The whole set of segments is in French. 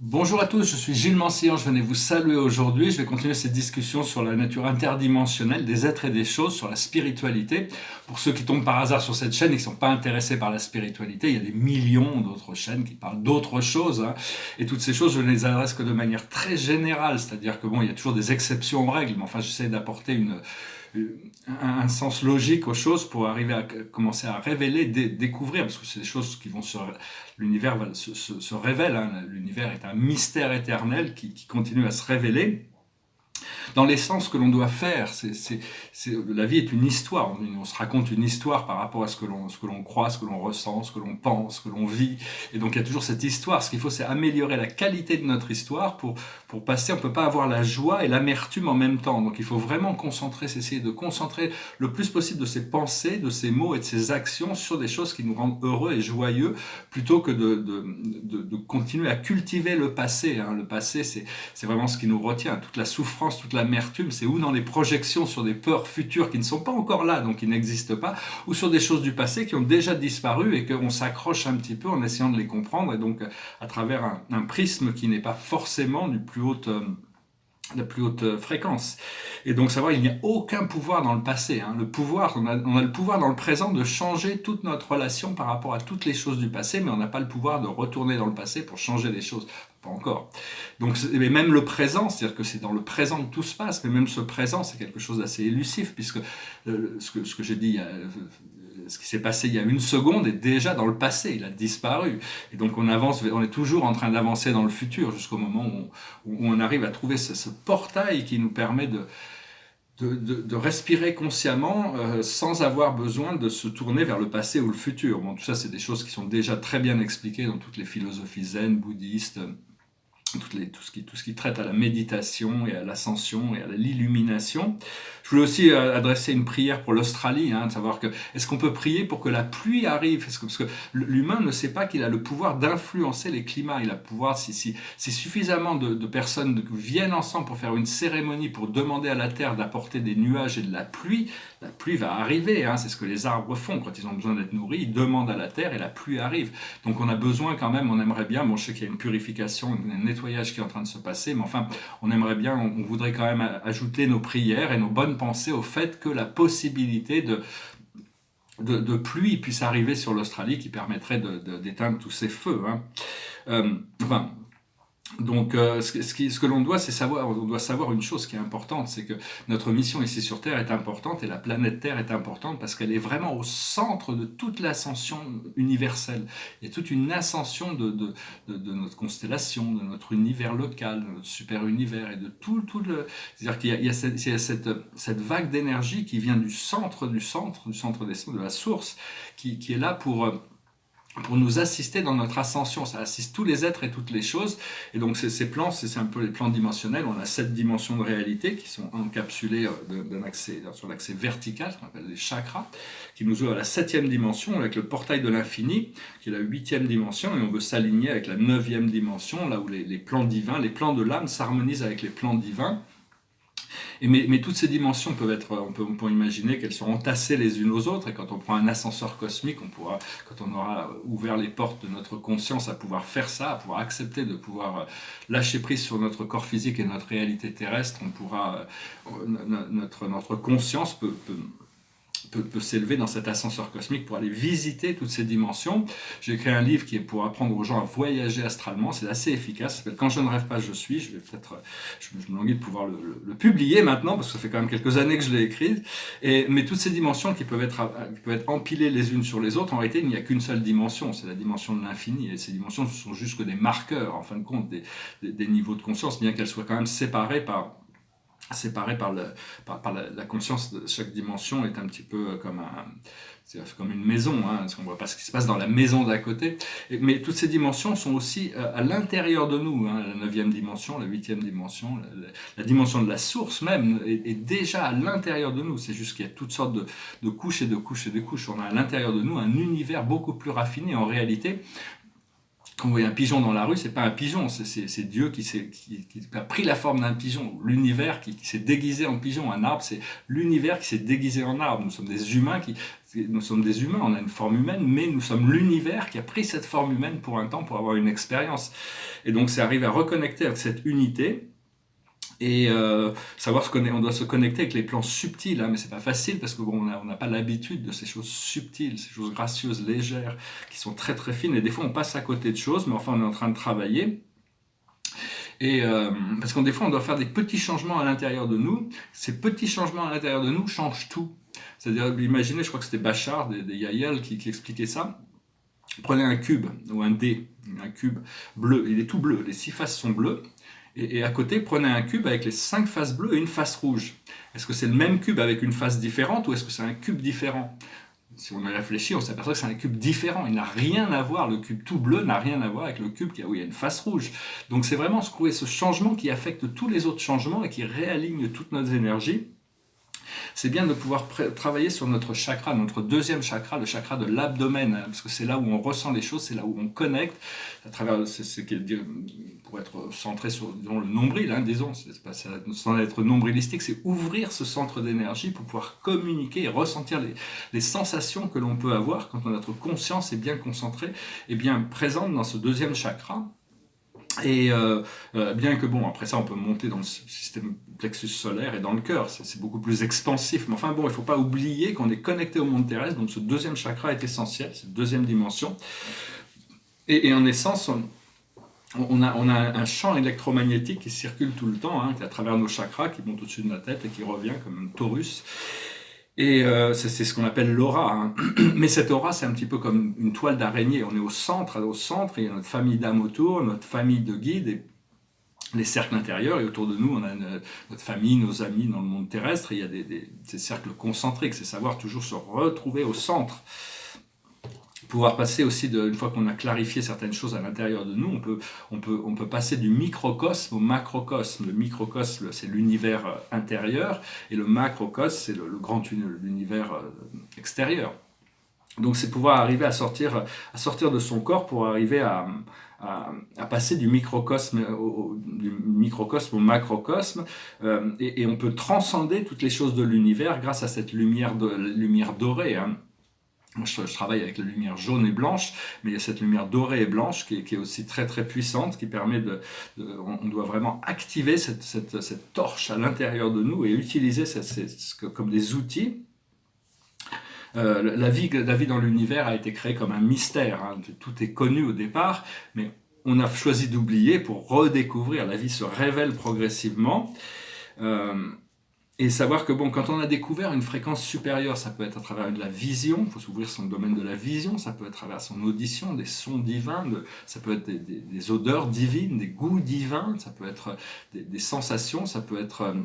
Bonjour à tous, je suis Gilles Mancillon, je venais vous saluer aujourd'hui. Je vais continuer cette discussion sur la nature interdimensionnelle des êtres et des choses, sur la spiritualité. Pour ceux qui tombent par hasard sur cette chaîne et qui ne sont pas intéressés par la spiritualité, il y a des millions d'autres chaînes qui parlent d'autres choses, hein. Et toutes ces choses, je ne les adresse que de manière très générale, c'est-à-dire que bon, il y a toujours des exceptions aux règles, mais enfin, j'essaie d'apporter un sens logique aux choses pour arriver à commencer à révéler, découvrir, parce que c'est des choses qui vont l'univers se révèle, hein. L'univers est un mystère éternel qui continue à se révéler dans l'essence que l'on doit faire. La vie est une histoire. On se raconte une histoire par rapport à ce que l'on croit, ce que l'on ressent, ce que l'on pense, ce que l'on vit. Et donc il y a toujours cette histoire. Ce qu'il faut, c'est améliorer la qualité de notre histoire pour passer. On ne peut pas avoir la joie et l'amertume en même temps. Donc il faut vraiment essayer de concentrer le plus possible de ses pensées, de ses mots et de ses actions sur des choses qui nous rendent heureux et joyeux, plutôt que de continuer à cultiver le passé, hein. Le passé, c'est vraiment ce qui nous retient. Toute la souffrance, toute l'amertume, c'est ou dans les projections sur des peurs futures qui ne sont pas encore là, donc qui n'existent pas, ou sur des choses du passé qui ont déjà disparu et qu'on s'accroche un petit peu en essayant de les comprendre, et donc à travers un prisme qui n'est pas forcément la plus haute fréquence. Et donc savoir, il n'y a aucun pouvoir dans le passé, hein. Le pouvoir, on a le pouvoir dans le présent de changer toute notre relation par rapport à toutes les choses du passé, mais on n'a pas le pouvoir de retourner dans le passé pour changer les choses. Pas encore. Donc, mais même le présent, c'est-à-dire que c'est dans le présent que tout se passe, mais même ce présent, c'est quelque chose d'assez élusif, puisque ce que j'ai dit, ce qui s'est passé il y a une seconde est déjà dans le passé, il a disparu. Et donc on avance, on est toujours en train d'avancer dans le futur, jusqu'au moment où on arrive à trouver ce portail qui nous permet de respirer consciemment sans avoir besoin de se tourner vers le passé ou le futur. Bon, tout ça, c'est des choses qui sont déjà très bien expliquées dans toutes les philosophies zen, bouddhistes, tout ce qui traite à la méditation et à l'ascension et à l'illumination. Je voulais aussi adresser une prière pour l'Australie, hein, de savoir que est-ce qu'on peut prier pour que la pluie arrive, parce que l'humain ne sait pas qu'il a le pouvoir d'influencer les climats. Il a le pouvoir, si suffisamment de personnes viennent ensemble pour faire une cérémonie pour demander à la terre d'apporter des nuages et de la pluie va arriver, hein. C'est ce que les arbres font quand ils ont besoin d'être nourris, ils demandent à la terre et la pluie arrive. Donc on a besoin quand même, on aimerait bien, bon, je sais qu'il y a une purification, un nettoyage qui est en train de se passer, mais enfin on aimerait bien, on voudrait quand même ajouter nos prières et nos bonnes pensées au fait que la possibilité de pluie puisse arriver sur l'Australie, qui permettrait d'éteindre tous ces feux, hein. Enfin, donc, ce que l'on doit, c'est savoir, on doit savoir une chose qui est importante, c'est que notre mission ici sur Terre est importante et la planète Terre est importante parce qu'elle est vraiment au centre de toute l'ascension universelle. Il y a toute une ascension de notre constellation, de notre univers local, de notre super univers et de tout le. C'est-à-dire qu'il y a cette vague d'énergie qui vient du centre de la source, qui est là pour nous assister dans notre ascension. Ça assiste tous les êtres et toutes les choses. Et donc ces plans, c'est un peu les plans dimensionnels. On a 7 dimensions de réalité qui sont encapsulées sur l'accès vertical, ce qu'on appelle les chakras, qui nous ouvrent à la 7e dimension avec le portail de l'infini, qui est la 8e dimension, et on veut s'aligner avec la 9e dimension, là où les plans divins, les plans de l'âme s'harmonisent avec les plans divins. Mais toutes ces dimensions peuvent être, on peut imaginer qu'elles sont entassées les unes aux autres, et quand on prend un ascenseur cosmique, quand on aura ouvert les portes de notre conscience à pouvoir faire ça, à pouvoir accepter de pouvoir lâcher prise sur notre corps physique et notre réalité terrestre, notre conscience peut s'élever dans cet ascenseur cosmique pour aller visiter toutes ces dimensions. J'ai écrit un livre qui est pour apprendre aux gens à voyager astralement. C'est assez efficace. Ça s'appelle Quand je ne rêve pas, je suis. Je me languis de pouvoir le publier maintenant parce que ça fait quand même quelques années que je l'ai écrit. Mais toutes ces dimensions qui peuvent être empilées les unes sur les autres, en réalité, il n'y a qu'une seule dimension. C'est la dimension de l'infini. Et ces dimensions, ce sont juste que des marqueurs, en fin de compte, des niveaux de conscience, bien qu'elles soient quand même séparées par la conscience. De chaque dimension est un petit peu c'est comme une maison, hein, parce qu'on ne voit pas ce qui se passe dans la maison d'à côté. Mais toutes ces dimensions sont aussi à l'intérieur de nous, hein, la 9e dimension, la 8e dimension, la dimension de la source même est déjà à l'intérieur de nous. C'est juste qu'il y a toutes sortes de couches et de couches et de couches. On a à l'intérieur de nous un univers beaucoup plus raffiné en réalité. Quand vous voyez un pigeon dans la rue, c'est pas un pigeon, c'est Dieu qui a pris la forme d'un pigeon, l'univers qui s'est déguisé en pigeon. Un arbre, c'est l'univers qui s'est déguisé en arbre. Nous sommes des humains, on a une forme humaine, mais nous sommes l'univers qui a pris cette forme humaine pour un temps, pour avoir une expérience. Et donc c'est arriver à reconnecter avec cette unité, et savoir on doit se connecter avec les plans subtils, hein, mais c'est pas facile parce que bon, on n'a pas l'habitude de ces choses subtiles, ces choses gracieuses, légères, qui sont très très fines, et des fois on passe à côté de choses, mais enfin on est en train de travailler. Et parce que des fois on doit faire des petits changements à l'intérieur de nous. Ces petits changements à l'intérieur de nous changent tout. C'est-à-dire, imaginez, je crois que c'était Bachar des Yael qui expliquait ça. Prenez un cube ou un dé, un cube bleu, il est tout bleu, les 6 faces sont bleues. Et à côté, prenez un cube avec les 5 faces bleues et une face rouge. Est-ce que c'est le même cube avec une face différente ou est-ce que c'est un cube différent? Si on y réfléchit, on s'aperçoit que c'est un cube différent. Il n'a rien à voir, le cube tout bleu n'a rien à voir avec le cube où il y a une face rouge. Donc c'est vraiment ce changement qui affecte tous les autres changements et qui réaligne toutes nos énergies. C'est bien de pouvoir travailler sur notre chakra, notre deuxième chakra, le chakra de l'abdomen, hein, parce que c'est là où on ressent les choses, c'est là où on connecte, à travers, pour être centré sur disons, le nombril, hein, disons, sans être nombrilistique, c'est ouvrir ce centre d'énergie pour pouvoir communiquer et ressentir les sensations que l'on peut avoir quand notre conscience est bien concentrée et bien présente dans ce deuxième chakra. Et bien que bon, après ça on peut monter dans le système plexus solaire et dans le cœur, c'est beaucoup plus expansif, mais enfin bon, il ne faut pas oublier qu'on est connecté au monde terrestre, donc ce deuxième chakra est essentiel, cette deuxième dimension, et en essence, on a un champ électromagnétique qui circule tout le temps, hein, à travers nos chakras, qui monte au-dessus de la tête et qui revient comme un torus. Et c'est ce qu'on appelle l'aura, hein. Mais cette aura, c'est un petit peu comme une toile d'araignée. On est au centre, il y a notre famille d'âmes autour, notre famille de guides, et les cercles intérieurs, et autour de nous, on a notre famille, nos amis dans le monde terrestre, et il y a ces cercles concentriques, c'est savoir toujours se retrouver au centre. Pouvoir passer aussi, une fois qu'on a clarifié certaines choses à l'intérieur de nous, on peut passer du microcosme au macrocosme. Le microcosme, c'est l'univers intérieur, et le macrocosme, c'est l'univers extérieur. Donc c'est pouvoir arriver à sortir de son corps pour arriver à passer du microcosme au macrocosme, et on peut transcender toutes les choses de l'univers grâce à cette lumière dorée, hein. Moi, je travaille avec la lumière jaune et blanche, mais il y a cette lumière dorée et blanche qui est aussi très très puissante, qui permet on doit vraiment activer cette torche à l'intérieur de nous et utiliser comme des outils. La vie dans l'univers a été créée comme un mystère, hein. Tout est connu au départ, mais on a choisi d'oublier pour redécouvrir. La vie se révèle progressivement. Et savoir que bon, quand on a découvert une fréquence supérieure, ça peut être à travers de la vision, il faut s'ouvrir son domaine de la vision, ça peut être à travers son audition, des sons divins, ça peut être des odeurs divines, des goûts divins, ça peut être des sensations, ça peut être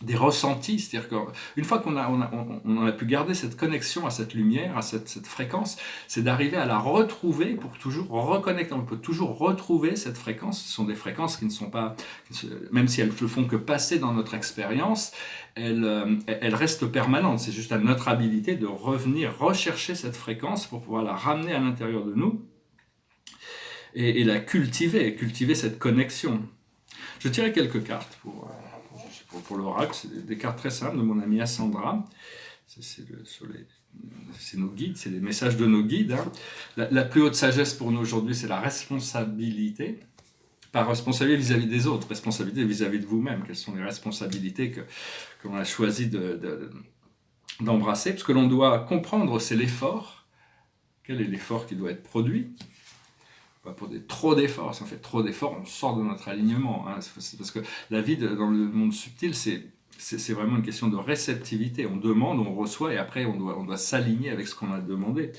des ressentis, c'est-à-dire qu'une fois qu'on a pu garder cette connexion à cette lumière, à cette fréquence, c'est d'arriver à la retrouver pour toujours reconnecter. On peut toujours retrouver cette fréquence. Ce sont des fréquences qui ne sont pas, même si elles ne font que passer dans notre expérience, elles restent permanentes. C'est juste à notre habilité de revenir rechercher cette fréquence pour pouvoir la ramener à l'intérieur de nous et la cultiver cette connexion. Je tirais quelques cartes pour l'oracle, c'est des cartes très simples de mon amie Assandra. C'est nos guides, c'est les messages de nos guides, hein. La plus haute sagesse pour nous aujourd'hui, c'est la responsabilité. Pas responsabilité vis-à-vis des autres, responsabilité vis-à-vis de vous-même. Quelles sont les responsabilités que l'on a choisi d'embrasser? Ce que l'on doit comprendre, c'est l'effort. Quel est l'effort qui doit être produit? Pas pour trop d'efforts. Si on fait trop d'efforts, on sort de notre alignement, hein. C'est parce que la vie dans le monde subtil, c'est vraiment une question de réceptivité. On demande, on reçoit, et après on doit s'aligner avec ce qu'on a demandé.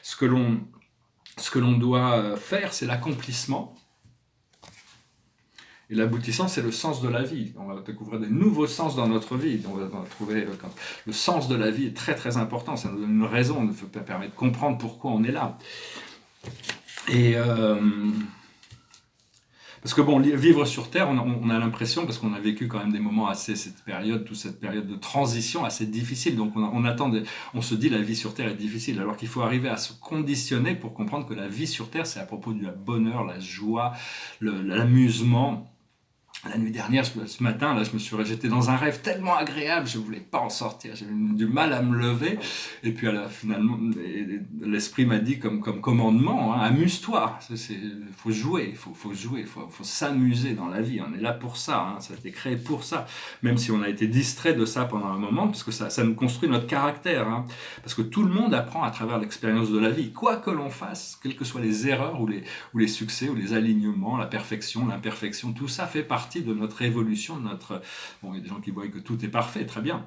Ce que l'on doit faire, c'est l'accomplissement. Et l'aboutissant, c'est le sens de la vie. On va découvrir des nouveaux sens dans notre vie. On va trouver le sens de la vie est très très important. Ça nous donne une raison, ça permet de comprendre pourquoi on est là. Et Parce que bon, vivre sur Terre, on a l'impression, parce qu'on a vécu quand même des moments assez, toute cette période de transition assez difficile, donc on se dit la vie sur Terre est difficile, alors qu'il faut arriver à se conditionner pour comprendre que la vie sur Terre, c'est à propos du bonheur, la joie, l'amusement. La nuit dernière, ce matin, là, j'étais dans un rêve tellement agréable, je voulais pas en sortir, j'avais du mal à me lever. Et puis finalement, l'esprit m'a dit comme commandement, hein, amuse-toi. Faut jouer, faut jouer, faut s'amuser dans la vie. On est là pour ça, hein, ça a été créé pour ça. Même si on a été distrait de ça pendant un moment, parce que ça nous construit notre caractère. Hein, parce que tout le monde apprend à travers l'expérience de la vie. Quoi que l'on fasse, quelles que soient les erreurs ou les succès ou les alignements, la perfection, l'imperfection, tout ça fait partie de notre évolution, Bon, il y a des gens qui voient que tout est parfait, très bien.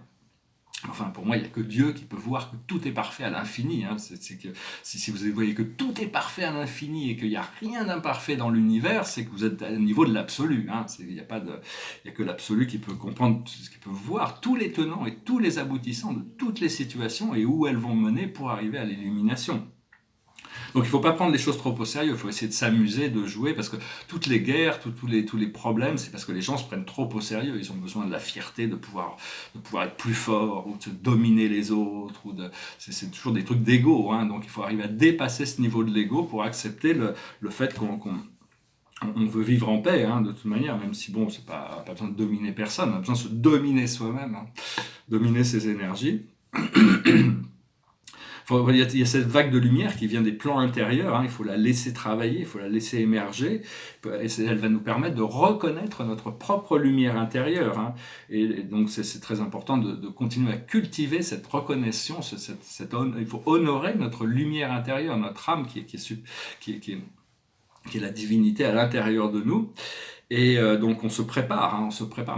Enfin, pour moi, il n'y a que Dieu qui peut voir que tout est parfait à l'infini. Hein. C'est que si vous voyez que tout est parfait à l'infini et qu'il n'y a rien d'imparfait dans l'univers, c'est que vous êtes au niveau de l'absolu. Hein. Il n'y a que l'absolu qui peut comprendre, qui peut voir tous les tenants et tous les aboutissants de toutes les situations et où elles vont mener pour arriver à l'illumination. Donc il ne faut pas prendre les choses trop au sérieux, il faut essayer de s'amuser, de jouer, parce que toutes les guerres, tous les problèmes, c'est parce que les gens se prennent trop au sérieux. Ils ont besoin de la fierté, de pouvoir être plus fort, ou de dominer les autres, c'est toujours des trucs d'ego. Hein, donc il faut arriver à dépasser ce niveau de l'ego pour accepter le fait qu'on veut vivre en paix, hein, de toute manière, même si bon, c'est pas besoin de dominer personne, on a besoin de se dominer soi-même, hein, dominer ses énergies. Il y a cette vague de lumière qui vient des plans intérieurs, hein, il faut la laisser travailler, il faut la laisser émerger, et elle va nous permettre de reconnaître notre propre lumière intérieure. Hein, et donc c'est très important de continuer à cultiver cette reconnaissance, il faut honorer notre lumière intérieure, notre âme qui est la divinité à l'intérieur de nous. Et donc on se prépare.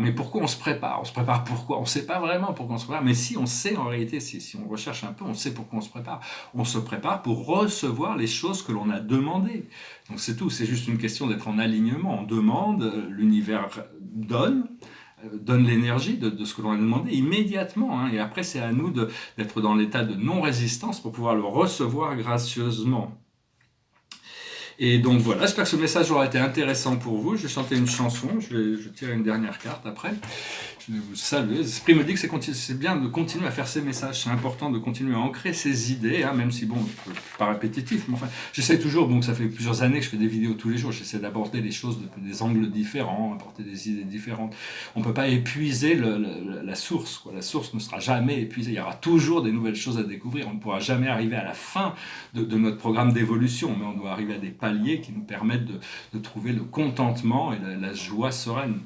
Mais pourquoi on se prépare ? On se prépare pourquoi ? On ne sait pas vraiment pourquoi on se prépare, mais si on sait en réalité, si on recherche un peu, on sait pourquoi on se prépare. On se prépare pour recevoir les choses que l'on a demandées. Donc c'est tout, c'est juste une question d'être en alignement. On demande, l'univers donne l'énergie de ce que l'on a demandé immédiatement. Hein, et après c'est à nous d'être dans l'état de non-résistance pour pouvoir le recevoir gracieusement. Et donc voilà, j'espère que ce message aura été intéressant pour vous. Je vais chanter une chanson, je tire une dernière carte après. Je vais vous saluer. L'esprit me dit que c'est bien de continuer à faire ces messages. C'est important de continuer à ancrer ces idées, hein, même si, bon, c'est pas répétitif. Mais enfin, j'essaie toujours, donc ça fait plusieurs années que je fais des vidéos tous les jours. J'essaie d'aborder les choses depuis des angles différents, apporter des idées différentes. On ne peut pas épuiser la source, quoi. La source ne sera jamais épuisée. Il y aura toujours des nouvelles choses à découvrir. On ne pourra jamais arriver à la fin de notre programme d'évolution, mais on doit arriver à des paliers qui nous permettent de trouver le contentement et la joie sereine.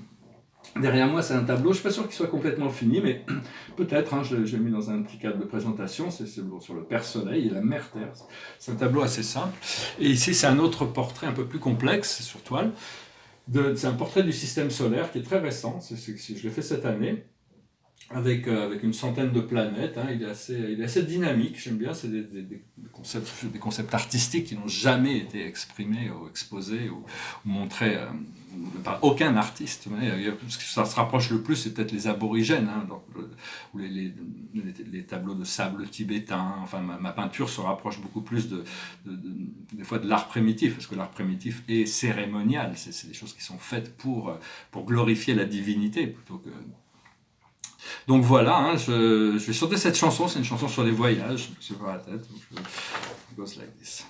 Derrière moi, c'est un tableau, je ne suis pas sûr qu'il soit complètement fini, mais peut-être, hein, je l'ai mis dans un petit cadre de présentation, c'est sur le Père Soleil et la Mère Terre. C'est un tableau assez simple. Et ici, c'est un autre portrait un peu plus complexe, sur toile. C'est un portrait du système solaire qui est très récent, je l'ai fait cette année, avec une centaine de planètes. Hein, il est assez dynamique, j'aime bien, c'est des concepts artistiques qui n'ont jamais été exprimés ou exposés ou montrés par aucun artiste. Ce qui ça se rapproche le plus, c'est peut-être les aborigènes, hein, ou les tableaux de sable tibétain. Enfin, ma peinture se rapproche beaucoup plus des fois de l'art primitif, parce que l'art primitif est cérémonial, c'est des choses qui sont faites pour glorifier la divinité plutôt que... Donc voilà, hein, je vais chanter cette chanson, c'est une chanson sur les voyages, c'est pas la tête, donc it goes like this.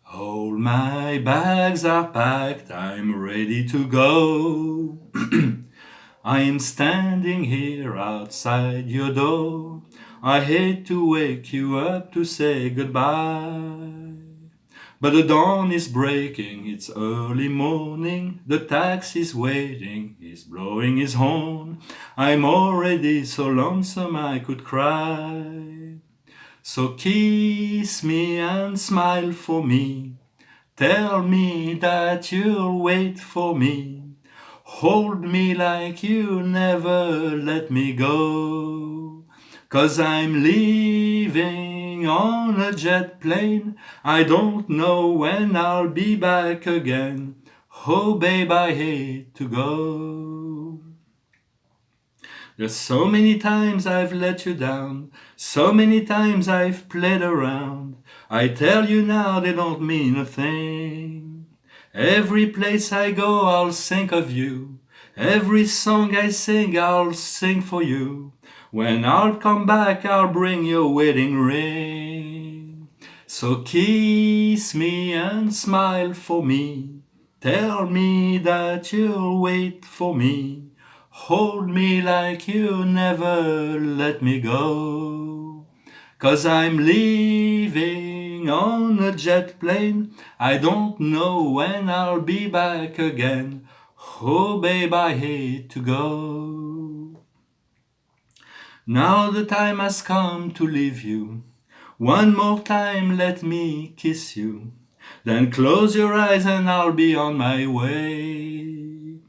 All my bags are packed, I'm ready to go. I'm standing here outside your door. I hate to wake you up to say goodbye. But the dawn is breaking, it's early morning, the taxi's waiting, he's blowing his horn. I'm already so lonesome I could cry. So kiss me and smile for me, tell me that you'll wait for me. Hold me like you never let me go. 'Cause I'm leaving on a jet plane, I don't know when I'll be back again. Oh babe, I hate to go. There's so many times I've let you down, so many times I've played around. I tell you now they don't mean a thing. Every place I go, I'll think of you. Every song I sing, I'll sing for you. When I'll come back, I'll bring your wedding ring. So kiss me and smile for me. Tell me that you'll wait for me. Hold me like you never let me go. 'Cause I'm leaving on a jet plane. I don't know when I'll be back again. Oh babe, I hate to go. Now the time has come to leave you. One more time let me kiss you. Then close your eyes and I'll be on my way.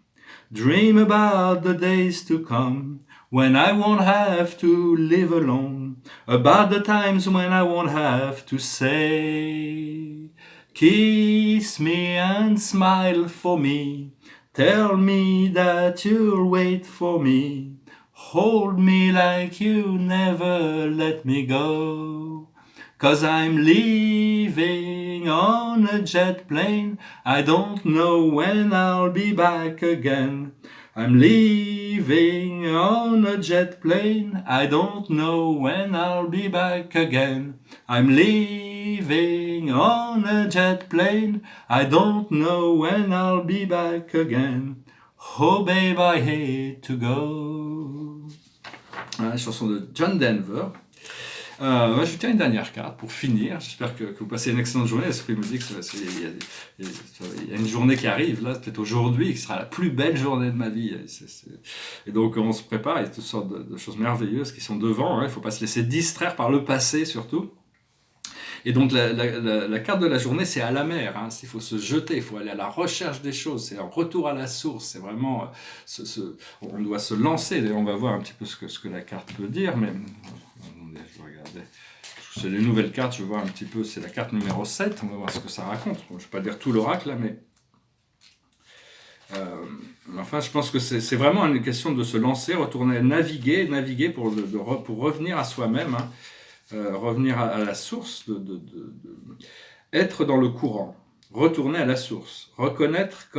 Dream about the days to come, when I won't have to live alone, about the times when I won't have to say, kiss me and smile for me, tell me that you'll wait for me, hold me like you never let me go. 'Cause I'm leaving on a jet plane. I don't know when I'll be back again. I'm leaving on a jet plane. I don't know when I'll be back again. I'm leaving on a jet plane. I don't know when I'll be back again. Oh babe, I hate to go. La chanson de John Denver. Moi, je vous tiens une dernière carte pour finir. J'espère que vous passez une excellente journée. L'esprit me dit qu'il y a une journée qui arrive, là, peut-être aujourd'hui, qui sera la plus belle journée de ma vie. Et donc, on se prépare. Il y a toutes sortes de choses merveilleuses qui sont devant. Il ne faut pas se laisser distraire par le passé, surtout. Et donc, la carte de la journée, c'est à la mer. Il faut se jeter, il faut aller à la recherche des choses. C'est un retour à la source. C'est vraiment... on doit se lancer. D'ailleurs, on va voir un petit peu ce que la carte peut dire, mais... Je vais regarder. C'est les nouvelles cartes, je vais voir un petit peu, c'est la carte numéro 7, on va voir ce que ça raconte. Je ne vais pas dire tout l'oracle là, mais... enfin, je pense que c'est vraiment une question de se lancer, retourner, naviguer pour revenir à soi-même, revenir à la source, être dans le courant, retourner à la source, reconnaître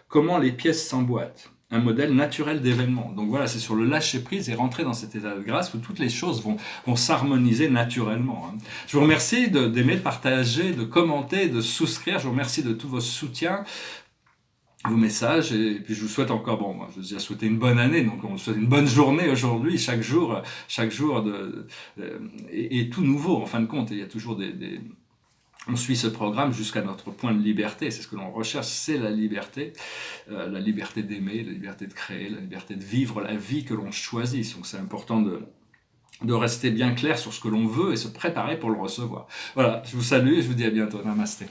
comment les pièces s'emboîtent. Un modèle naturel d'événement. Donc voilà, c'est sur le lâcher-prise et rentrer dans cet état de grâce où toutes les choses vont s'harmoniser naturellement. Je vous remercie d'aimer, de partager, de commenter, de souscrire. Je vous remercie de tous vos soutiens, vos messages. Et puis je vous souhaite encore, moi je vous ai souhaité une bonne année, donc on vous souhaite une bonne journée aujourd'hui. Chaque jour est tout nouveau en fin de compte. Et il y a toujours on suit ce programme jusqu'à notre point de liberté. C'est ce que l'on recherche, c'est la liberté d'aimer, la liberté de créer, la liberté de vivre la vie que l'on choisit. Donc c'est important de rester bien clair sur ce que l'on veut et se préparer pour le recevoir. Voilà, je vous salue et je vous dis à bientôt. Namasté.